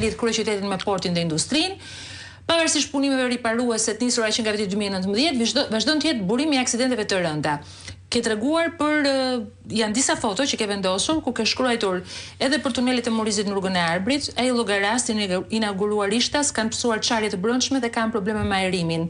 lidh kryeqytetin me portin dhe industrinë. Pavarësisht punimeve riparuese të nisura që nga viti 2019, vazhdon të jetë burimi i aksidenteve të rënda. Ke treguar për janë disa foto që ke vendosur ku ke shkruar edhe për tunelit e Morizit në rrugën e Arbrit, ai llogarastin inauguruar ishtas kanë psuar çarje të brendshme dhe kanë probleme me ajrimin.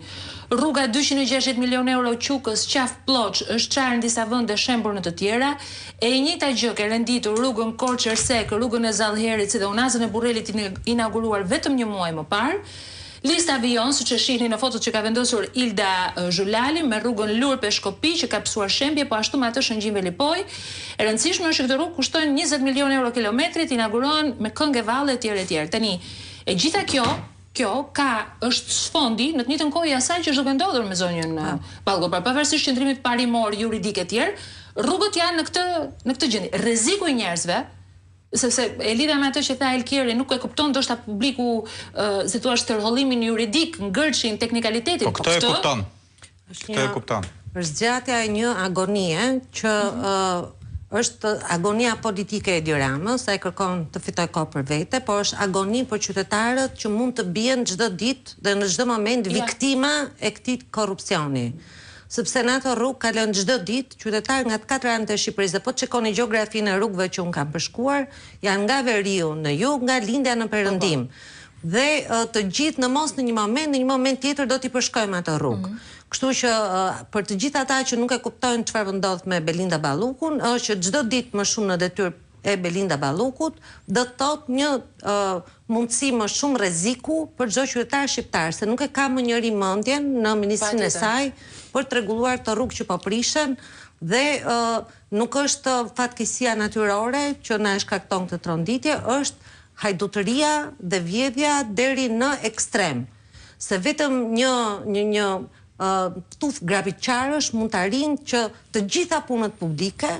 Rruga 260 milion euro Qukës Qaf Ploç është çarë në disa vende, shembur në të tjera. E njëjta gjë ke renditur rrugën Korçër Sek, rrugën e Zallherit si dhe unazën e Burrelit inauguruar vetëm një muaj më parë. Lista avion, siç e shihni në fotot që ka vendosur Ilda Zhulali, me rrugën Lur Peshkopi që ka psuar shembje, po ashtu me atë Shëngjim Velipoj. E rëndësishme është që këtë rrugë kushton 20 milion euro kilometrit, inaugurohen me këngë valle etj. Tani, e gjitha kjo është sfondi në të njëjtën kohë i asaj që është duke ndodhur me zonjën Ballgo. Pra pavarësisht qëndrimit parimor juridik etj, rrugët janë në këtë gjendje. Rreziku i njerëzve, sepse e lidha me atë që tha Elkiri, nuk e kupton ndoshta publiku, si thua, tërhollimin juridik, ngërçin, teknikalitetin. Po këtë e kupton. Këtë e kupton. Është zgjatja e një agonie që është agonia politike e Edi Ramës, ai kërkon të fitojë kohë për vete, por është agoni për qytetarët që mund të bien çdo ditë dhe në çdo moment viktima e këtij korrupsioni. Sepse në ato rrugë kalon çdo ditë qytetarë nga të katër anët e Shqipërisë. Dhe po të shikoni gjeografinë e rrugëve që unë kam përshkuar, janë nga Veriu në jug, nga Lindja në perëndim. Dhe të gjithë në një moment tjetër do t'i përshkojmë ato rrugë. Kështu që për të gjithë ata që nuk e kuptojnë çfarë ndodh me Belinda Ballukun, është që çdo ditë më shumë në detyrë e Belinda Ballukut do të thotë një mundësi më shumë rreziku për çdo qytetar shqiptar, se nuk e ka më njëri mendjen në ministrinë e saj për të rregulluar të rrugë që po prishen dhe nuk është fatkeqësia natyrore që na shkakton këtë tronditje, është hajdutëria dhe vjedhja deri në ekstrem. Se vetëm një tuf grabitçarësh mund të arrijnë që të gjitha punët publike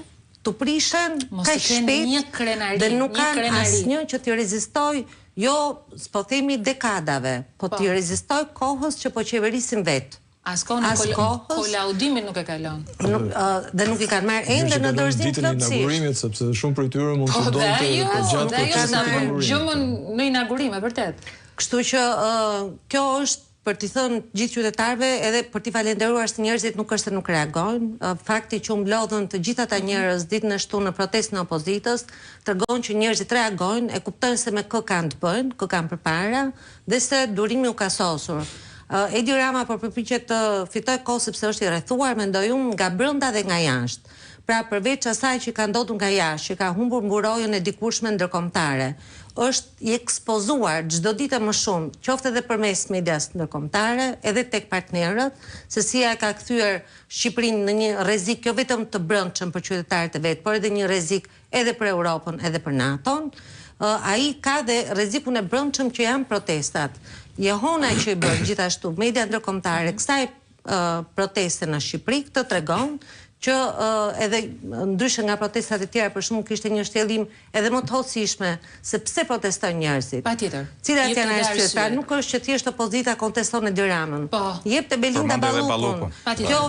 të prishen kaq shpejt dhe nuk kanë asnjë që t'i rezistoj, jo s'po themi dekadave, po t'i rezistoj kohës që po qeverisin vetë. As kolaudimin nuk e kalon. Dhe nuk i kanë marrë ende në dorëzim plotësisht. Sepse shumë prej tyre mund të donte gjatë procesit gjumën në inaugurim, e vërtet. Kështu që kjo është për t'i thënë gjithë qytetarëve, edhe për t'i falenderuar se njerëzit nuk është se nuk reagojnë. Fakti që u mblodhën të gjithë ata njerëz ditën e shtunë në protestën e opozitës, tregon që njerëzit reagojnë, e kuptojnë se me kë kanë të bëjnë, kë kanë përpara, dhe se durimi u ka sosur. Edi Rama përpiqet të fitojë kohë sepse është i rrethuar, mendoj unë, nga brenda dhe nga jashtë. Pra përveç asaj që ka ndodhur nga jashtë, që ka humbur mburojën e dikushme ndërkombëtare, është i ekspozuar çdo ditë më shumë, qoftë edhe përmes medias ndërkombëtare, edhe tek partnerët, se si ja ka kthyer Shqipërinë në një rrezik jo vetëm të brendshëm për qytetarët e vet, por edhe një rrezik edhe për Europën, edhe për NATO-n. Ai ka dhe rrezikun e brendshëm që janë protestat. Jehona që i bën gjithashtu media ndërkombëtare kësaj proteste në Shqipëri, këtë tregon që edhe ndryshe nga protestat e tjera, për shembull kishte një shtjellim edhe më të hollësishme se pse protestojnë njerëzit. Patjetër. Cilat janë arsyet? Pra nuk është që thjesht opozita konteston Edi Ramën. Jepte Belinda Ballukun. Kjo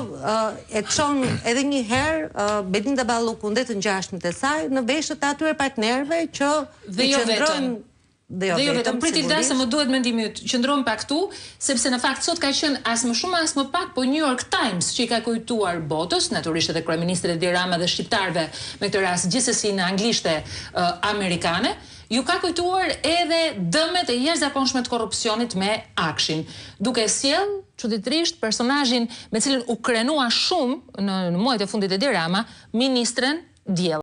e çon edhe një herë Belinda Ballukun dhe të ngjashmit e saj në veshët e atyre partnerëve që qëndrojnë. Dhe jo vetëm, pritil da se më duhet mendimi yt, qëndron pak këtu, sepse në fakt sot ka qenë as më shumë as më pak, po New York Times që i ka kujtuar botës, natyrisht edhe kryeministri Edi Rama dhe shqiptarëve me këtë rast gjithsesi në anglishte amerikane, ju ka kujtuar edhe dëmet e jashtëzakonshme të korrupsionit me Akshin, duke sjell çuditërisht personazhin me cilin u krenua shumë në muajt e fundit Edi Rama, ministren Diell.